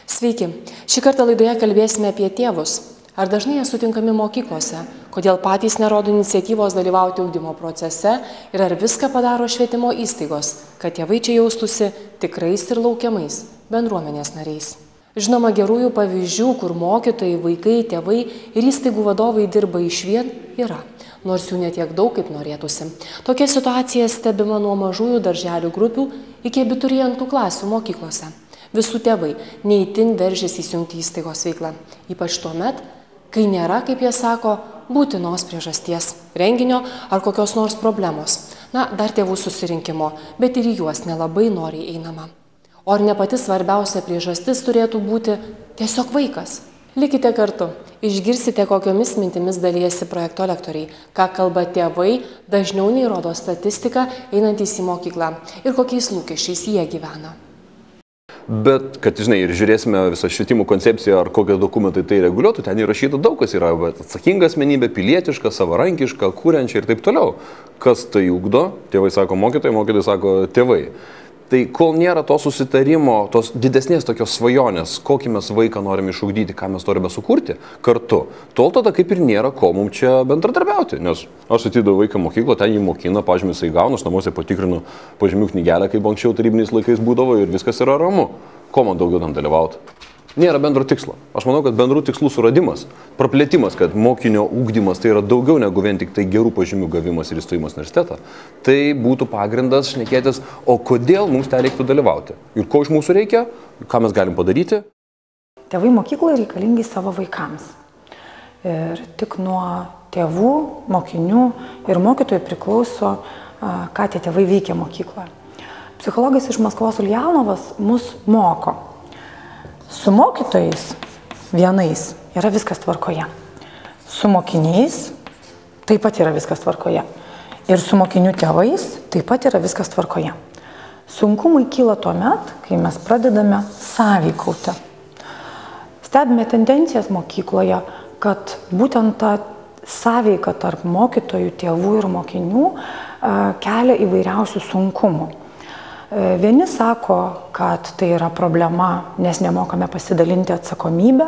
Sveiki, šį kartą laidoje kalbėsime apie tėvus. Ar dažnai jie sutinkami mokyklose, kodėl patys nerodo iniciatyvos dalyvauti ugdymo procese ir ar viską padaro švietimo įstaigos, kad tėvai čia jaustųsi tikrais ir laukiamais bendruomenės nariais. Žinoma, gerųjų pavyzdžių, kur mokytojai, vaikai, tėvai ir įstaigų vadovai dirba išvien, yra, nors jų netiek daug, kaip norėtųsi. Tokia situacija stebima nuo mažųjų darželių grupių iki abiturientų klasių mokyklose. Visų tėvai neįtin veržiasi įsijungti įstaigos veiklą, ypač tuomet, kai nėra, kaip jie sako, būtinos priežasties, renginio ar kokios nors problemos. Dar tėvų susirinkimo, bet ir į juos nelabai noriai einama. O ar ne pati svarbiausia priežastis turėtų būti tiesiog vaikas? Likite kartu, išgirsite, kokiomis mintimis dalijasi projekto lektoriai, ką kalba tėvai, dažniau nei rodo statistika, einantys į mokyklą ir kokiais lūkesčiais jie gyvena. Bet, kad, ir žiūrėsime visą švietimo koncepciją ar kokie dokumentai tai reguliuotų, ten įrašyta daug kas yra, bet atsakinga asmenybė, pilietiška, savarankiška, kuriančia ir taip toliau. Kas tai ugdo? Tėvai sako mokytojai, mokytojai sako tėvai. Tai kol nėra to susitarimo, tos didesnės tokios svajonės, kokį mes vaiką norime išugdyti, ką mes norime sukurti kartu, tol tada kaip ir nėra ko mums čia bendradarbiauti. Nes aš atidaviau vaiką mokyklą, ten jį mokina, pažymį jisai gauna, aš namuose patikrinu pažymių knygelę, kaip anksčiau tarybiniais laikais būdavo ir viskas yra ramu. Ko man daugiau tam dalyvauti? Nėra bendro tikslo. Aš manau, kad bendrų tikslų suradimas, praplėtimas, kad mokinio ugdymas tai yra daugiau negu vien tik tai gerų pažymių gavimas ir įstojimas į universitetą, tai būtų pagrindas šnekėtis, o kodėl mums ten reiktų dalyvauti ir ko iš mūsų reikia, ką mes galim padaryti. Tėvai mokykloje reikalingi savo vaikams. Ir tik nuo tėvų, mokinių ir mokytojų priklauso, ką tie tėvai veikia mokykloje. Psichologas iš Maskvos Uljanovas mus moko. Su mokytojais vienais yra viskas tvarkoje. Su mokiniais taip pat yra viskas tvarkoje. Ir su mokinių tėvais taip pat yra viskas tvarkoje. Sunkumai kyla tuomet, kai mes pradedame sąveikauti. Stebime tendencijas mokykloje, kad būtent ta sąveika tarp mokytojų, tėvų ir mokinių kelia įvairiausių sunkumų. Vieni sako, kad tai yra problema, nes nemokame pasidalinti atsakomybę,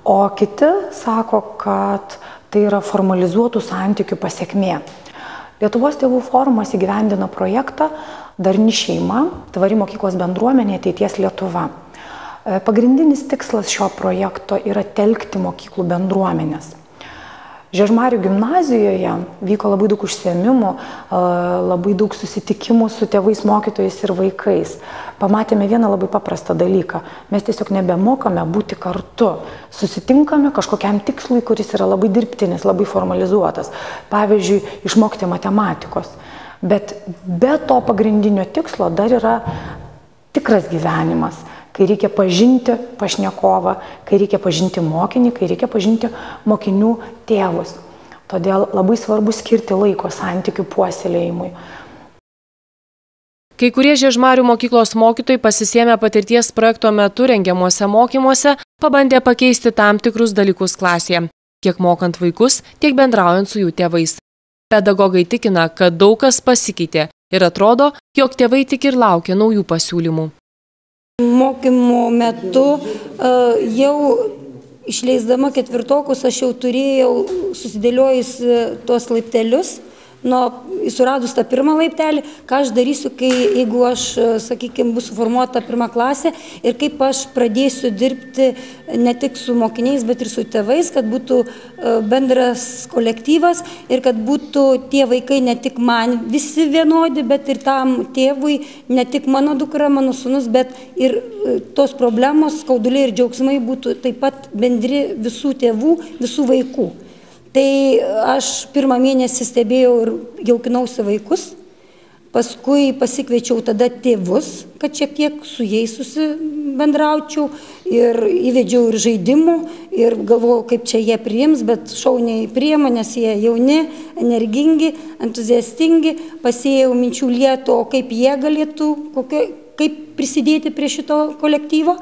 o kiti sako, kad tai yra formalizuotų santykių pasekmė. Lietuvos tėvų forumas įgyvendino projektą Darni šeima, tvari mokyklos bendruomenė, ateities Lietuva. Pagrindinis tikslas šio projekto yra telkti mokyklų bendruomenės. Žiežmarių gimnazijoje vyko labai daug užsiėmimų, labai daug susitikimų su tėvais, mokytojais ir vaikais. Pamatėme vieną labai paprastą dalyką. Mes tiesiog nebemokame būti kartu. Susitinkame kažkokiam tikslui, kuris yra labai dirbtinis, labai formalizuotas. Pavyzdžiui, išmokti matematikos. Bet be to pagrindinio tikslo dar yra tikras gyvenimas. Kai reikia pažinti pašnekovą, kai reikia pažinti mokinį, kai reikia pažinti mokinių tėvus. Todėl labai svarbu skirti laiko santykių puoselėjimui. Kai kurie Žiežmarių mokyklos mokytojai pasisėmė patirties projekto metu rengiamuose mokymuose, pabandė pakeisti tam tikrus dalykus klasėje, tiek mokant vaikus, tiek bendraujant su jų tėvais. Pedagogai tikina, kad daug kas pasikeitė ir atrodo, jog tėvai tik ir laukia naujų pasiūlymų. Mokymo metu jau išleisdama ketvirtokus aš jau turėjau susidėliojus tuos laiptelius, suradus tą pirmą laiptelį, ką aš darysiu, jeigu aš, sakykime, bus suformuota pirma klasė ir kaip aš pradėsiu dirbti ne tik su mokiniais, bet ir su tėvais, kad būtų bendras kolektyvas ir kad būtų tie vaikai ne tik man visi vienodi, bet ir tam tėvui, ne tik mano dukra, mano sūnus, bet ir tos problemos, skauduliai ir džiaugsmai būtų taip pat bendri visų tėvų, visų vaikų. Tai aš pirmą mėnesį stebėjau ir jaukinausi vaikus, paskui pasikviečiau tada tėvus, kad šiek tiek su jais susibendraučiau ir įvedžiau ir žaidimų ir galvojau, kaip čia jie priims, bet šauniai priima, nes jie jauni, energingi, entuziastingi, pasėjau minčių lietų, kaip jie galėtų, kaip prisidėti prie šito kolektyvo.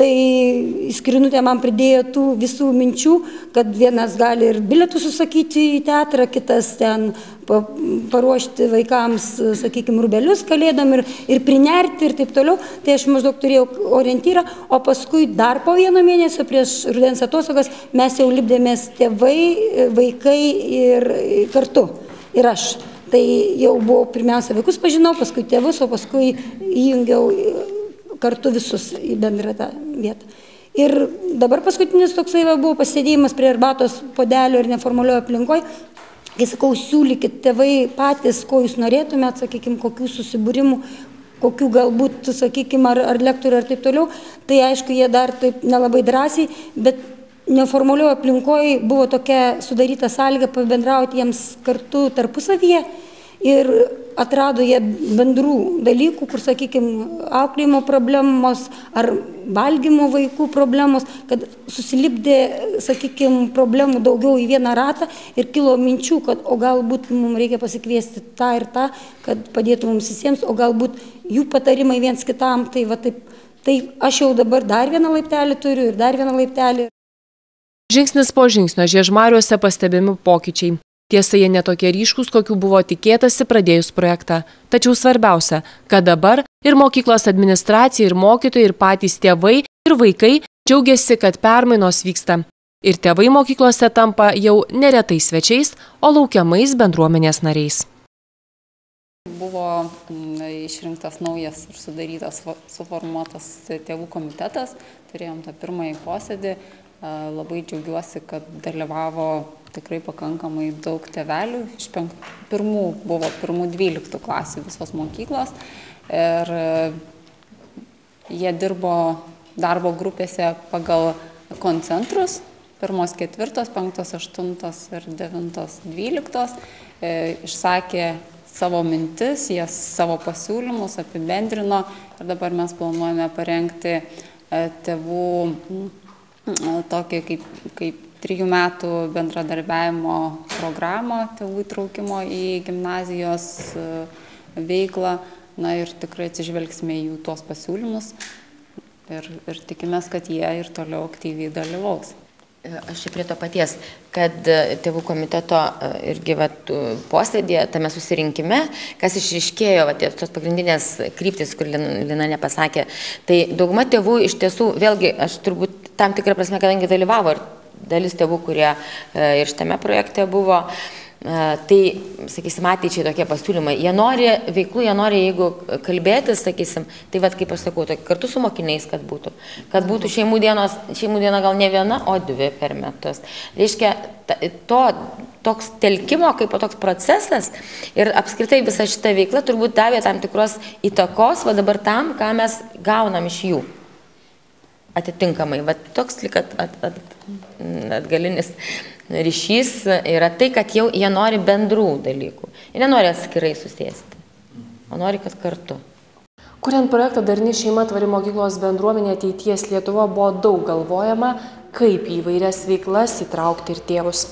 Tai skrinutė man pridėjo tų visų minčių, kad vienas gali ir bilietus susakyti į teatrą, kitas ten paruošti vaikams, sakykime, rūbelius kalėdom ir prinerti ir taip toliau. Tai aš maždaug turėjau orientyrą, o paskui dar po 1 mėnesio prieš rudens atostogas mes jau lipdėmės tėvai, vaikai ir kartu. Ir aš. Tai jau buvau pirmiausia vaikus pažinau, paskui tėvus, o paskui įjungiau kartu visus į bendrą tą vietą. Ir dabar paskutinis toksai buvo pasėdėjimas prie arbatos puodelio ir neformalioje aplinkoje. Kai sakau, siūlykit tėvai patys, ko jūs norėtumėt, sakykime, kokių susibūrimų, kokių galbūt, sakykime, ar lektorių ar taip toliau. Tai aišku, jie dar taip nelabai drąsiai, bet neformalioje aplinkoje buvo tokia sudaryta sąlyga pabendrauti jiems kartu tarpusavyje. Ir atrado jie bendrų dalykų, kur, sakykime, auklėjimo problemos ar valgymo vaikų problemos, kad susilipdė, sakykime, problemų daugiau į vieną ratą ir kilo minčių, kad o galbūt mums reikia pasikviesti tą ir tą, kad padėtų mums visiems, o galbūt jų patarimai viens kitam. Tai, va, tai aš jau dabar dar vieną laiptelį turiu ir dar vieną laiptelį. Žingsnis po žingsnio Žiežmariuose pastebimi pokyčiai. Tiesa, jie netokie ryškus, kokių buvo tikėtasi pradėjus projektą. Tačiau svarbiausia, kad dabar ir mokyklos administracija, ir mokytojai, ir patys tėvai, ir vaikai džiaugiasi, kad permainos vyksta. Ir tėvai mokyklose tampa jau neretai svečiais, o laukiamais bendruomenės nariais. Buvo išrinktas naujas ir sudarytas, suformuotas tėvų komitetas. Turėjom tą pirmąjį posėdį. Labai džiaugiuosi, kad dalyvavo tikrai pakankamai daug tėvelių. Iš pirmų 12 klasių visos mokyklos. Ir jie dirbo darbo grupėse pagal koncentrus. 1, 4, 5, 8 ir 9, 12. Išsakė savo mintis, jie savo pasiūlymus apibendrino. Ir dabar mes planuojame parengti tėvų tokį kaip 3 metų bendradarbiavimo programą tėvų įtraukimo į gimnazijos veiklą. Na ir tikrai atsižvelgsime į jų tuos pasiūlymus ir tikimės, kad jie ir toliau aktyviai dalyvaus. Aš prie to paties, kad tėvų komiteto irgi posėdėje, tame susirinkime, kas išryškėjo, tos pagrindinės kryptis, kur Lina nepasakė, tai dauguma tėvų iš tiesų, vėlgi, aš turbūt tam tikrą prasme, kadangi dalyvavo ir dalis tėvų, kurie ir šitame projekte buvo, tai, sakysim, ateičiai tokie pasiūlymai. Jie nori veiklų, jie nori, jeigu kalbėtis, sakysim, tai kaip aš sakau, kartu su mokiniais, kad būtų šeimų diena gal ne 1, o 2 per metus. Reiškia, toks telkimo kaip toks procesas ir apskritai visa šita veikla turbūt davė tam tikros įtakos, dabar tam, ką mes gaunam iš jų. Atitinkamai, toks lyg atgalinis ryšys yra tai, kad jau jie nori bendrų dalykų. Jie nenori atskirai susėsti, o nori, kad kartu. Kuriant projektą Darni šeima tvari mokyklos bendruomenė ateities Lietuva buvo daug galvojama, kaip į įvairias veiklas įtraukti ir tėvus.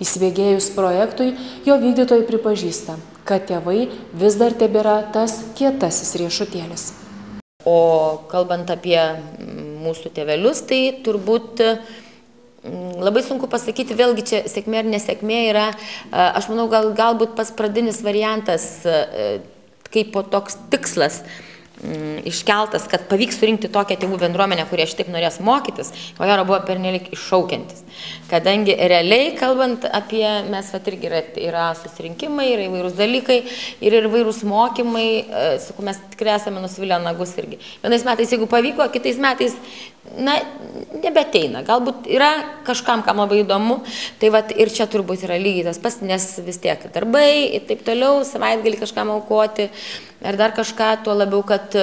Įsibėgėjus projektui, jo vykdytojai pripažįsta, kad tėvai vis dar tebėra tas kietasis riešutėlis. O kalbant apie mūsų tėvelius, tai turbūt labai sunku pasakyti, vėlgi čia sėkmė ar nesėkmė yra, aš manau, galbūt pats pradinis variantas, kaip po toks tikslas iškeltas, kad pavyks surinkti tokią tėvų bendruomenę, kurie šitaip norės mokytis, ko gero buvo pernelik iššaukiantis. Kadangi realiai kalbant apie, mes irgi yra susirinkimai, yra įvairūs dalykai ir įvairūs mokymai, sakau, mes tikrai esame nusvilę nagus irgi. Vienais metais, jeigu pavyko, kitais metais, nebeteina. Galbūt yra kažkam, kam labai įdomu, tai ir čia turbūt yra lygiai tas pats, nes vis tiek darbai ir taip toliau, savaitgalį kažkam aukoti ar dar kažką, tuo labiau, kad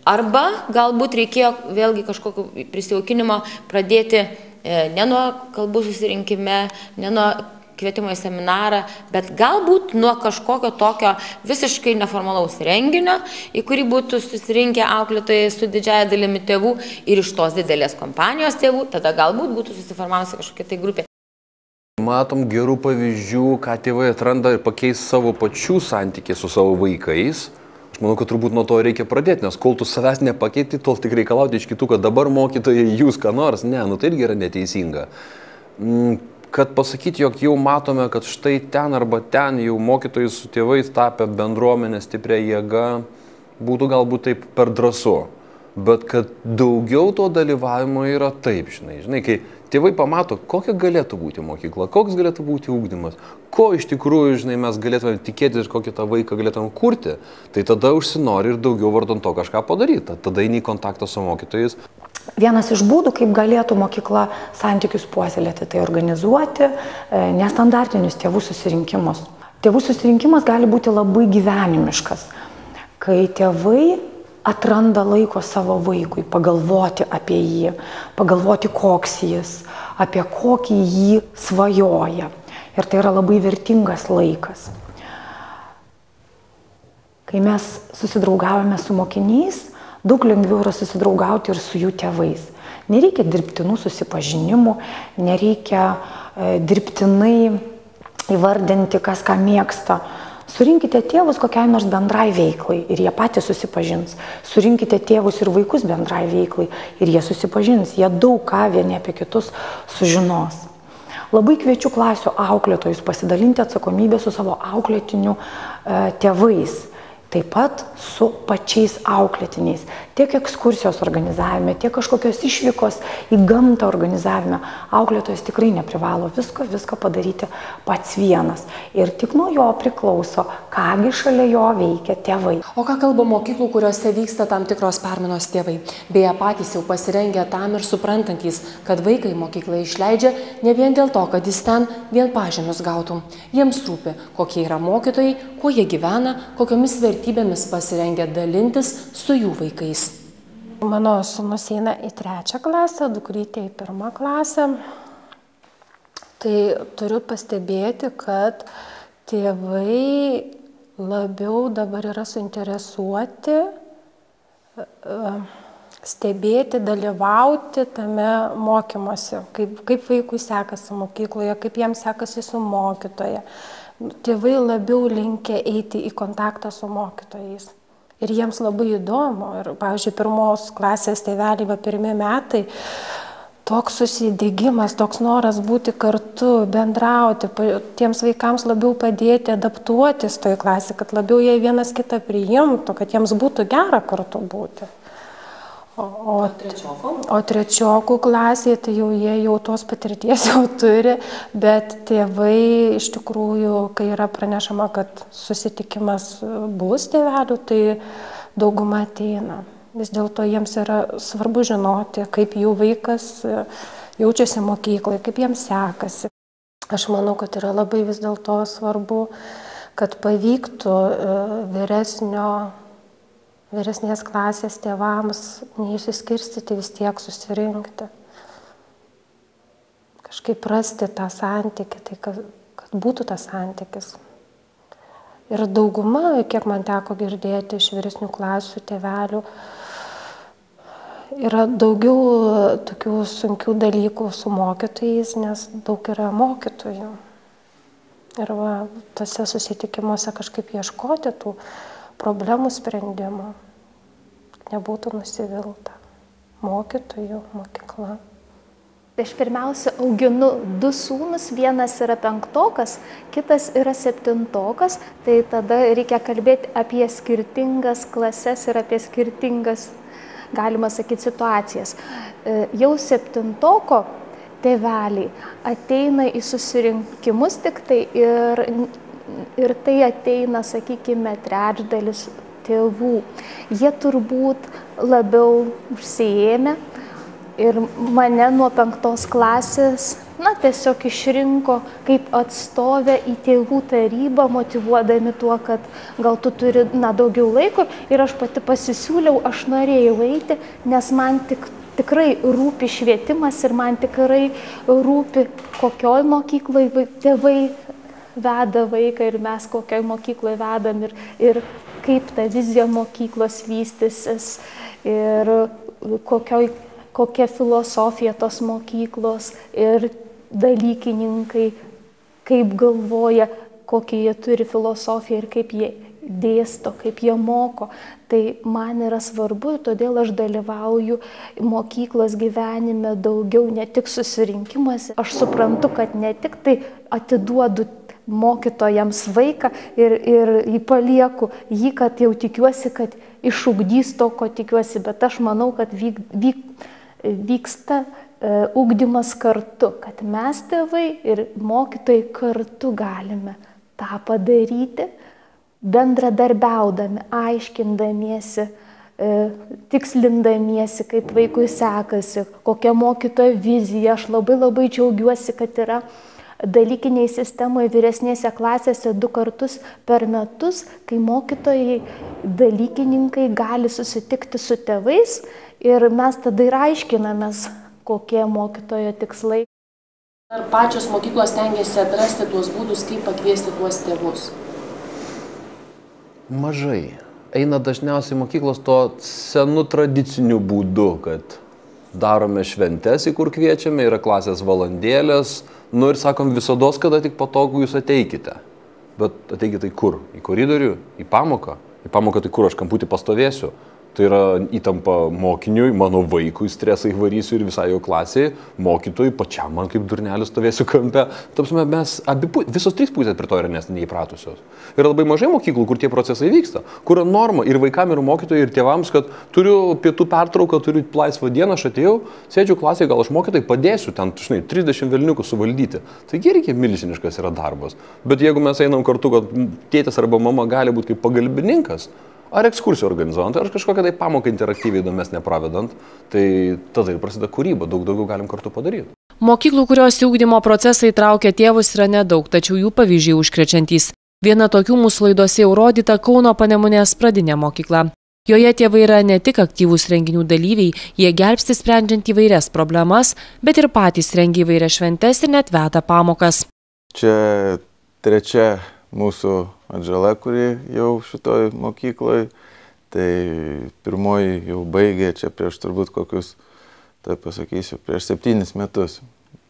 arba galbūt reikėjo vėlgi kažkokio prisijaukinimo pradėti ne nuo kalbų susirinkime, ne nuo kvietimo į seminarą, bet galbūt nuo kažkokio tokio visiškai neformalaus renginio, į kurį būtų susirinkę auklėtojai su didžiaja dalimi tėvų ir iš tos didelės kompanijos tėvų, tada galbūt būtų susiformavusi kažkokia tai grupė. Matom gerų pavyzdžių, ką tėvai atranda ir pakeis savo pačių santykį su savo vaikais. Aš manau, kad turbūt nuo to reikia pradėti, nes kol tu savęs nepakeiti, tol tik reikalauti iš kitų, kad dabar mokytojai jūs ką nors. Ne, nu tai irgi yra neteisinga. Kad pasakyti, jog jau matome, kad štai ten arba ten jau mokytojai su tėvais tapę bendruomenė stipria jėga, būtų galbūt taip per drąsu. Bet kad daugiau to dalyvavimo yra taip, žinai, kai tėvai pamato, kokia galėtų būti mokykla, koks galėtų būti ugdymas, ko iš tikrųjų, žinai, mes galėtume tikėtis ir kokį tą vaiką galėtume kurti, tai tada užsinori ir daugiau vardan to kažką padaryti. Tada eini į kontaktą su mokytojais. Vienas iš būdų, kaip galėtų mokykla santykius puoselėti, tai organizuoti nestandartinius tėvų susirinkimus. Tėvų susirinkimas gali būti labai gyvenimiškas, kai tėvai atranda laiko savo vaikui, pagalvoti apie jį, pagalvoti koks jis, apie kokį jį svajoja. Ir tai yra labai vertingas laikas. Kai mes susidraugavome su mokiniais, daug lengviau yra susidraugauti ir su jų tėvais. Nereikia dirbtinų susipažinimų, nereikia dirbtinai įvardinti, kas ką mėgsta. Surinkite tėvus kokiai nors bendrai veiklai ir jie patys susipažins. Surinkite tėvus ir vaikus bendrai veiklai ir jie susipažins. Jie daug ką vieni apie kitus sužinos. Labai kviečiu klasių auklėtojus pasidalinti atsakomybę su savo auklėtinių tėvais. Taip pat su pačiais auklėtiniais. Tiek ekskursijos organizavime, tiek kažkokios išvykos į gamtą organizavime. Auklėtojas tikrai neprivalo viską padaryti pats vienas. Ir tik nuo jo priklauso, kągi šalia jo veikia tėvai. O ką kalba mokyklų, kuriuose vyksta tam tikros permainos tėvai? Beje, patys jau pasirengę tam ir suprantantys, kad vaikai mokyklą išleidžia ne vien dėl to, kad jis ten vien pažymius gautų. Jiems rūpi, kokie yra mokytojai, kuo jie gyvena, kokiomis vertybėmis pasirengia dalintis su jų vaikais. Mano sūnus eina į 3 klasę, dukrytė į 1 klasę. Tai turiu pastebėti, kad tėvai labiau dabar yra suinteresuoti stebėti, dalyvauti tame mokymuose, kaip vaikui sekasi mokykloje, kaip jiems sekasi su mokytoja. Tėvai labiau linkę eiti į kontaktą su mokytojais. Ir jiems labai įdomu. Ir, pavyzdžiui, 1 klasės tėveliai, 1 metai, toks susidėgymas, toks noras būti kartu, bendrauti, tiems vaikams labiau padėti adaptuotis toj klasėje, kad labiau jie vienas kitą priimtų, kad jiems būtų gera kartu būti. O trečiokų klasėje, tai jie jau tos patirties jau turi, bet tėvai iš tikrųjų, kai yra pranešama, kad susitikimas bus tėvelių, tai dauguma ateina. Vis dėlto jiems yra svarbu žinoti, kaip jų vaikas jaučiasi mokykloje, kaip jiems sekasi. Aš manau, kad yra labai vis dėlto svarbu, kad pavyktų vyresnės klasės tėvams neišsiskirstyti, vis tiek susirinkti. Kažkaip rasti tą santykį, tai kad būtų tas santykis. Ir dauguma, kiek man teko girdėti iš vyresnių klasių tėvelių, yra daugiau tokių sunkių dalykų su mokytojais, nes daug yra mokytojų. Ir tose susitikimuose kažkaip ieškoti tų problemų sprendimo, nebūtų nusivilta. Mokytojų, mokykla. Aš pirmiausia auginu 2 sūnus, vienas yra 5, kitas yra 7, tai tada reikia kalbėti apie skirtingas klases ir apie skirtingas, galima sakyti, situacijas. Jau 7 tėveliai ateina į susirinkimus tik tai ir tai ateina, sakykime, trečdalis tėvų. Jie turbūt labiau užsiėmę ir mane nuo 5 klasės, tiesiog išrinko kaip atstovę į tėvų tarybą, motyvuodami tuo, kad gal tu turi daugiau laiko ir aš pati pasisiūliau, aš norėjau eiti, nes man tikrai rūpi švietimas ir man tikrai rūpi, kokioj mokykloje tėvai veda vaiką ir mes kokioj mokykloje vedam ir kaip ta vizija mokyklos vystysis ir kokia filosofija tos mokyklos ir dalykininkai, kaip galvoja, kokią jie turi filosofiją ir kaip jie dėsto, kaip jie moko. Tai man yra svarbu ir todėl aš dalyvauju mokyklos gyvenime daugiau, ne tik susirinkimuose. Aš suprantu, kad ne tik tai atiduodu mokytojams vaiką ir jį palieku, jį, kad jau tikiuosi, kad išugdys to, ko tikiuosi, bet aš manau, kad vyksta ugdymas kartu, kad mes tėvai ir mokytojai kartu galime tą padaryti, bendradarbiaudami, aiškindamiesi, tikslindamiesi, kaip vaikui sekasi, kokia mokytojo vizija. Aš labai džiaugiuosi, kad yra dalykiniai sistemoje vyresnėse klasėse 2 kartus per metus, kai mokytojai, dalykininkai gali susitikti su tėvais ir mes tada ir aiškinamės, kokie mokytojo tikslai. Ar pačios mokyklos stengiasi atrasti tuos būdus, kaip pakviesti tuos tėvus? Mažai. Eina dažniausiai mokyklos to senu tradiciniu būdu, kad darome šventes, į kur kviečiame, yra klasės valandėlės, ir sakom visados, kada tik patogu jūs ateikite. Bet ateikite tai kur? Į koridorių? Į pamoką? Į pamoką tai kur aš kamputį pastovėsiu? Tai yra įtampa mokiniui, mano vaikui, stresą įvarysiu ir visai jo klasiai, mokytojui, pačiam man kaip durnelis stovėsiu kampe. Tapsime, mes visos 3 pusės prie to yra neįpratusios. Yra labai mažai mokyklų, kur tie procesai vyksta, kur yra norma ir vaikam, ir mokytojai, ir tėvams, kad turiu pietų pertrauką, turiu laisvą dieną, aš atėjau, sėdžiu klasėje, gal aš mokytojai padėsiu ten, 30 velniukų suvaldyti. Taigi reikia milžiniškas yra darbas. Bet jeigu mes einam kartu, kad tėtis arba mama gali būti kaip pagalbininkas, ar ekskursijų organizuojant, ar kažkokią tai pamoką interaktyviai įdomesnę pravedant, tai tada ir prasideda kūryba, daug daugiau galim kartu padaryti. Mokyklų, kurios į ugdymo procesą įtraukia tėvus, yra nedaug, tačiau jų pavyzdžiai užkrečiantys. Viena tokių mūsų laidose jau rodyta Kauno Panemunės pradinė mokykla. Joje tėvai yra ne tik aktyvūs renginių dalyviai, jie gelbsti sprendžiant įvairias problemas, bet ir patys rengia įvairias šventes ir net veda pamokas. Čia 3 mūsų atžala, kuri jau šitoj mokykloj, tai 1 jau baigė čia prieš turbūt kokius, tai pasakysiu, prieš 7 metus.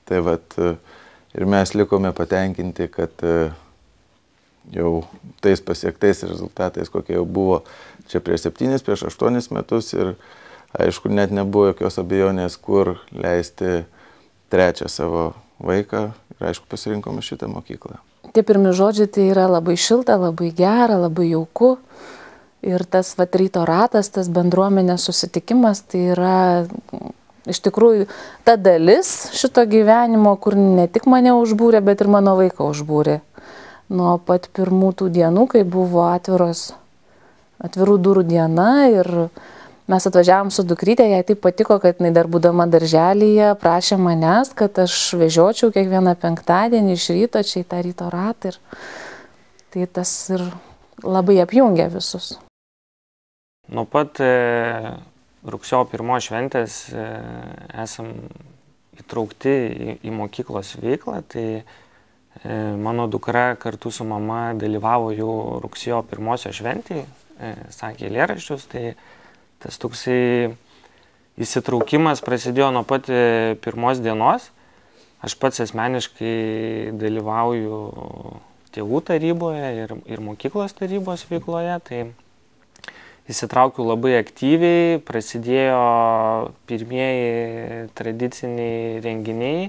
Tai vat ir mes likome patenkinti, kad jau tais pasiektais rezultatais, kokie jau buvo čia prieš 7, prieš 8 metus ir aišku, net nebuvo jokios abejonės, kur leisti 3 savo vaiką ir aišku, pasirinkome šitą mokyklą. Tie pirmi žodžiai tai yra labai šilta, labai gera, labai jauku. Ir tas ryto ratas, tas bendruomenės susitikimas, tai yra iš tikrųjų ta dalis šito gyvenimo, kur ne tik mane užbūrė, bet ir mano vaiką užbūrė. Nuo pat pirmų tų dienų, kai buvo atvirų durų diena ir mes atvažiavom su dukrytė, jai taip patiko, kad jinai dar būdama darželyje prašė manęs, kad aš vežiočiau kiekvieną penktadienį iš ryto čia į tą ryto ratą. Tai tas ir labai apjungia visus. Nuo pat rugsėjo 1 šventės esam įtraukti į mokyklos veiklą, tai mano dukra kartu su mama dalyvavo jau rugsėjo 1 šventėje, sakė eilėraščius, tai tas toksai įsitraukimas prasidėjo nuo pat 1 dienos. Aš pats asmeniškai dalyvauju tėvų taryboje ir mokyklos tarybos veikloje, tai įsitraukiau labai aktyviai, prasidėjo pirmieji tradiciniai renginiai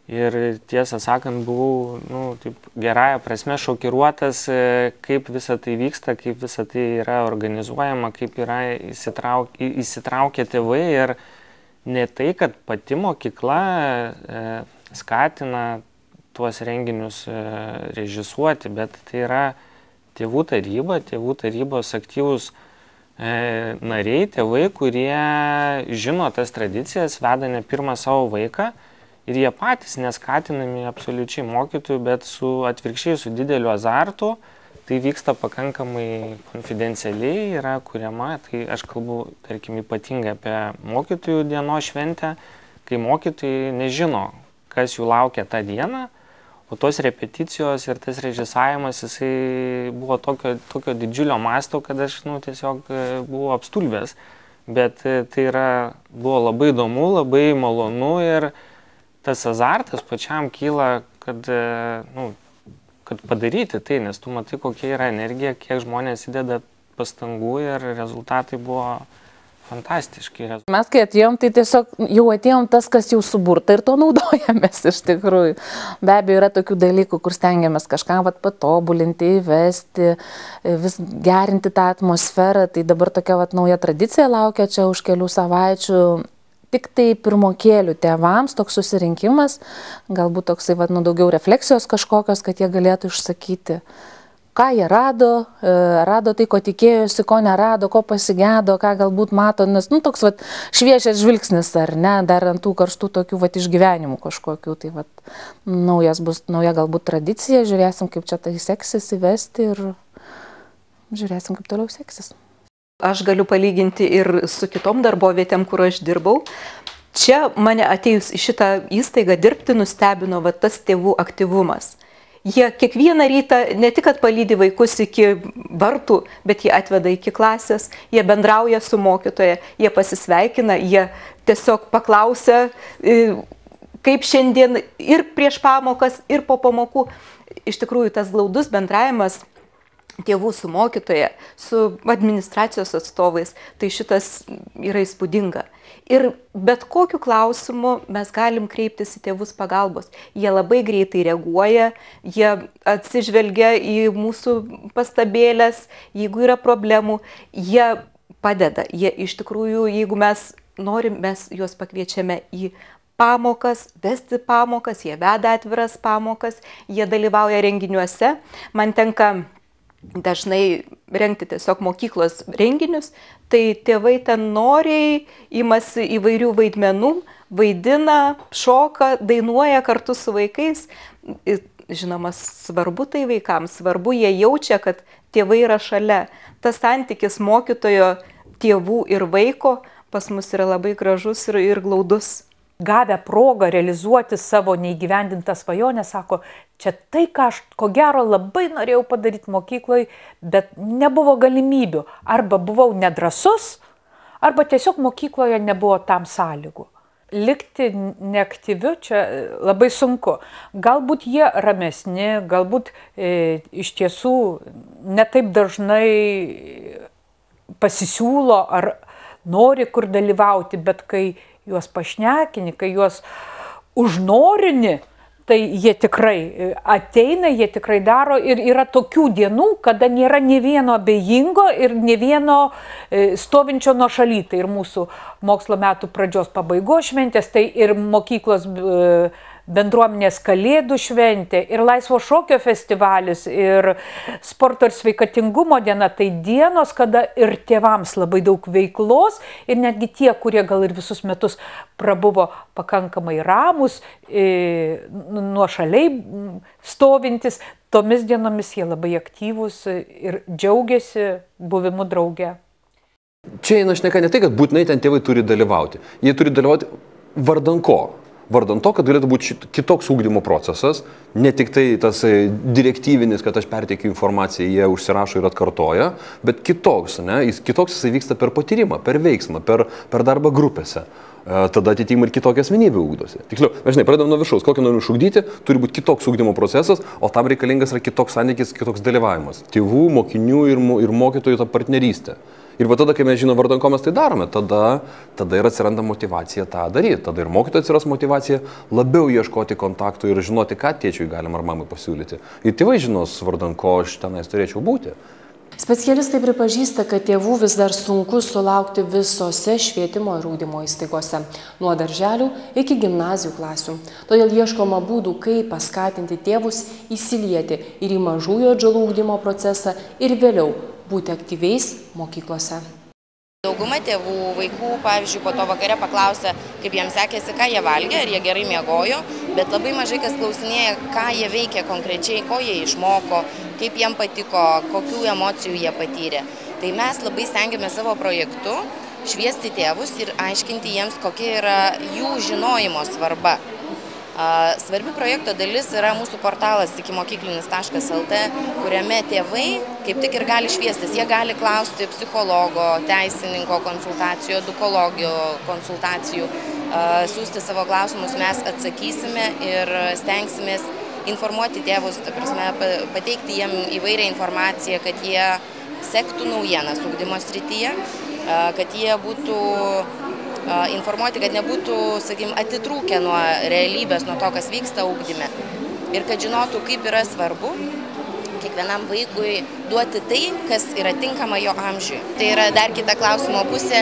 ir tiesą sakant buvau taip gerąja prasme šokiruotas, kaip visa tai vyksta, kaip visa tai yra organizuojama, kaip yra įsitraukę tėvai ir ne tai, kad pati mokykla skatina tuos renginius režisuoti, bet tai yra tėvų taryba, tėvų tarybos aktyvūs nariai, tėvai, kurie žino tas tradicijas, veda ne pirmą savo vaiką. Ir jie patys neskatinami absoliučiai mokytojų, bet atvirkščiai su dideliu azartu, tai vyksta pakankamai konfidencialiai, yra kuriama, tai aš kalbu, tarkim, ypatingai apie mokytojų dienos šventę, kai mokytojai nežino, kas jų laukia tą dieną, o tos repeticijos ir tas režisavimas, jisai buvo tokio didžiulio masto, kad aš tiesiog buvau apstulbęs, bet tai buvo labai įdomu, labai malonu ir tas azartas pačiam kyla, kad kad padaryti tai, nes tu matai, kokia yra energija, kiek žmonės įdeda pastangų ir rezultatai buvo fantastiški. Mes kai atėjom, tai tiesiog jau atėjom tas, kas jau suburta ir to naudojamės iš tikrųjų. Be abejo, yra tokių dalykų, kur stengiamės kažką patobulinti, įvesti, vis gerinti tą atmosferą. Tai dabar tokia nauja tradicija laukia čia už kelių savaičių. Tik tai pirmokėlių tėvams toks susirinkimas, galbūt toksai daugiau refleksijos kažkokios, kad jie galėtų išsakyti, ką jie rado tai, ko tikėjosi, ko nerado, ko pasigėdo, ką galbūt mato, nes toks šviežias žvilgsnis, ar ne, dar ant tų karštų tokių išgyvenimų kažkokių, tai nauja galbūt tradicija, žiūrėsim, kaip čia tai seksis įvesti ir žiūrėsim, kaip toliau seksis. Aš galiu palyginti ir su kitom darbovietėm, kur aš dirbau. Čia mane atėjus į šitą įstaigą dirbti nustebino tas tėvų aktyvumas. Jie kiekvieną rytą ne tik palydi vaikus iki vartų, bet jie atveda iki klasės, jie bendrauja su mokytoja, jie pasisveikina, jie tiesiog paklausia, kaip šiandien ir prieš pamokas, ir po pamokų. Iš tikrųjų, tas glaudus bendravimas tėvų su mokytoja, su administracijos atstovais, tai šitas yra įspūdinga. Ir bet kokiu klausimu mes galim kreiptis į tėvus pagalbos. Jie labai greitai reaguoja, jie atsižvelgia į mūsų pastabėlės, jeigu yra problemų, jie padeda. Jie iš tikrųjų, jeigu mes norim, mes juos pakviečiame į pamokas, vesti pamokas, jie veda atviras pamokas, jie dalyvauja renginiuose. Man tenka dažnai rengti tiesiog mokyklos renginius, tai tėvai ten noriai imasi įvairių vaidmenų, vaidina, šoka, dainuoja kartu su vaikais. Žinoma, svarbu tai vaikams, svarbu, jie jaučia, kad tėvai yra šalia. Tas santykis mokytojo, tėvų ir vaiko pas mus yra labai gražus ir glaudus. Gavę progą realizuoti savo neįgyvendintą svajonę, sako, čia tai, ką aš ko gero labai norėjau padaryti mokykloje, bet nebuvo galimybių. Arba buvau nedrasus, arba tiesiog mokykloje nebuvo tam sąlygų. Likti neaktyviu čia labai sunku. Galbūt jie ramesni, galbūt iš tiesų netaip dažnai pasisiūlo ar nori kur dalyvauti, bet kai juos pašnekini, kai juos užnorini, tai jie tikrai ateina, jie tikrai daro ir yra tokių dienų, kada nėra nė vieno abejingo ir nė vieno stovinčio nuošaly. Tai ir mūsų mokslo metų pradžios pabaigos šventės, tai ir mokyklos bendruomenės kalėdų šventė, ir laisvo šokio festivalis, ir sporto ir sveikatingumo diena. Tai dienos, kada ir tėvams labai daug veiklos, ir netgi tie, kurie gal ir visus metus prabuvo pakankamai ramus, nuošaliai stovintis, tomis dienomis jie labai aktyvūs ir džiaugiasi buvimu drauge. Čia eina šneka ne tai, kad būtinai ten tėvai turi dalyvauti. Jie turi dalyvauti vardan ko? Vardan to, kad galėtų būti kitoks ugdymo procesas, ne tik tai tas direktyvinis, kad aš perteikiu informaciją, jie užsirašo ir atkartoja, bet kitoks, kitoks jisai vyksta per patyrimą, per veiksmą, per darbą grupėse. Tada atitinkamai ir kitokia asmenybė ugdosi. Tiksliau, mes pradedam nuo viršaus, kokį norim išugdyti, turi būti kitoks ugdymo procesas, o tam reikalingas yra kitoks santykis, kitoks dalyvavimas. Tėvų, mokinių ir mokytojų ta partnerystė. Ir va tada, kai mes žinom, vardan ko mes tai darome, tada ir atsiranda motyvacija tą daryti. Tada ir mokytojai atsiras motyvacija labiau ieškoti kontaktų ir žinoti, ką tėčiui galima ar mamai pasiūlyti. Ir tėvai žinos, vardan ko aš tenais turėčiau būti. Specialistai pripažįsta, kad tėvų vis dar sunku sulaukti visose švietimo ir ugdymo įstaigose, nuo darželių iki gimnazijų klasių. Todėl ieškoma būdų, kaip paskatinti tėvus įsilieti ir į mažųjų atžalų ugdymo procesą ir vėliau būti aktyviais mokyklose. Dauguma tėvų vaikų, pavyzdžiui, po to vakare paklausia, kaip jiems sekėsi, ką jie valgė, ar jie gerai miegojo, bet labai mažai kas klausinėja, ką jie veikia konkrečiai, ko jie išmoko, kaip jiem patiko, kokių emocijų jie patyrė. Tai mes labai stengiamės savo projektu šviesti tėvus ir aiškinti jiems, kokia yra jų žinojimo svarba. Svarbi projekto dalis yra mūsų portalas ikimokyklinis.lt, kuriame tėvai kaip tik ir gali šviestis. Jie gali klausti psichologo, teisininko konsultacijų, edukologio konsultacijų, siūsti savo klausimus, mes atsakysime ir stengsimės informuoti tėvus, ta prasme, pateikti jiem įvairią informaciją, kad jie sektų naujienas ugdymo srityje, kad jie būtų informuoti, kad nebūtų, sakykime, atitrūkę nuo realybės, nuo to, kas vyksta ugdyme. Ir kad žinotų, kaip yra svarbu kiekvienam vaikui duoti tai, kas yra tinkama jo amžiui. Tai yra dar kita klausimo pusė,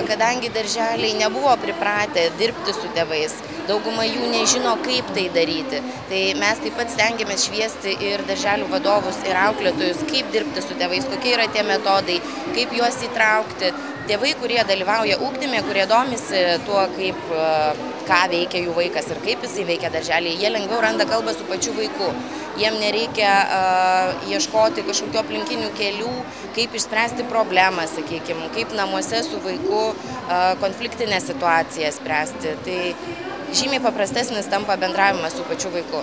kadangi darželiai nebuvo pripratę dirbti su tėvais, dauguma jų nežino, kaip tai daryti. Tai mes taip pat stengiamės šviesti ir darželių vadovus, ir auklėtojus, kaip dirbti su tėvais, kokie yra tie metodai, kaip juos įtraukti. Tėvai, kurie dalyvauja ugdyme, kurie domisi tuo, ką veikia jų vaikas ir kaip jisai veikia darželį, jie lengviau randa kalbą su pačiu vaiku. Jiem nereikia ieškoti kažkokių aplinkinių kelių, kaip išspręsti problemą, sakykime, kaip namuose su vaiku konfliktinę situaciją spręsti. Tai žymiai paprastesnis tampa bendravimas su pačiu vaiku.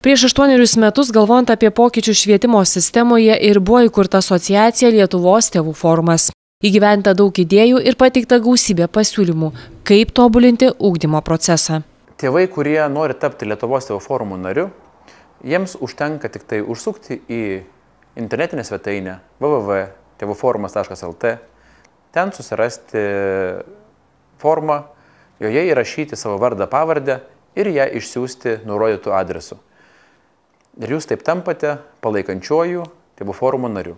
Prieš 8 metus, galvojant apie pokyčius švietimo sistemoje, ir buvo įkurta asociacija Lietuvos tėvų forumas. Įgyventa daug idėjų ir pateikta gausybė pasiūlymų, kaip tobulinti ugdymo procesą. Tėvai, kurie nori tapti Lietuvos tėvų forumo nariu, jiems užtenka tik tai užsukti į internetinę svetainę www.tevuforumas.lt, ten susirasti formą, joje įrašyti savo vardą, pavardę ir ją išsiųsti nurodytų adresu. Ir jūs taip tampate palaikančiuoju tėvų forumo nariu.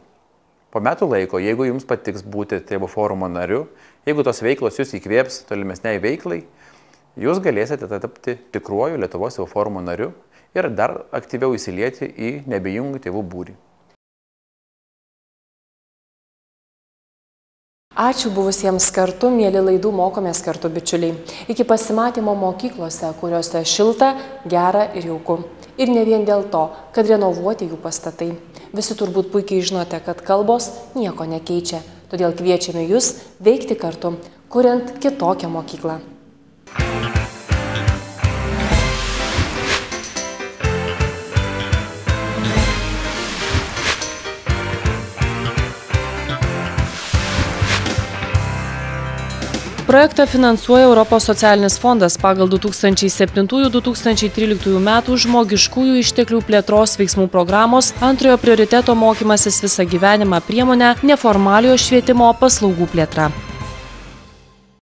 Po metų laiko, jeigu jums patiks būti tėvų forumo nariu, jeigu tos veiklos jūs įkvėps tolimesniai veiklai, jūs galėsite tapti tikruoju Lietuvos tėvų forumo nariu ir dar aktyviau įsilieti į neabejingų tėvų būrį. Ačiū buvusiems kartu, mėly laidų Mokomės kartu bičiuliai. Iki pasimatymo mokyklose, kuriuose šilta, gera ir jauku. Ir ne vien dėl to, kad renovuoti jų pastatai. Visi turbūt puikiai žinote, kad kalbos nieko nekeičia. Todėl kviečiame jūs veikti kartu, kuriant kitokią mokyklą. Projektą finansuoja Europos socialinis fondas pagal 2007-2013 metų žmogiškųjų išteklių plėtros veiksmų programos antrojo prioriteto mokymasis visą gyvenimą priemonę neformaliojo švietimo paslaugų plėtra.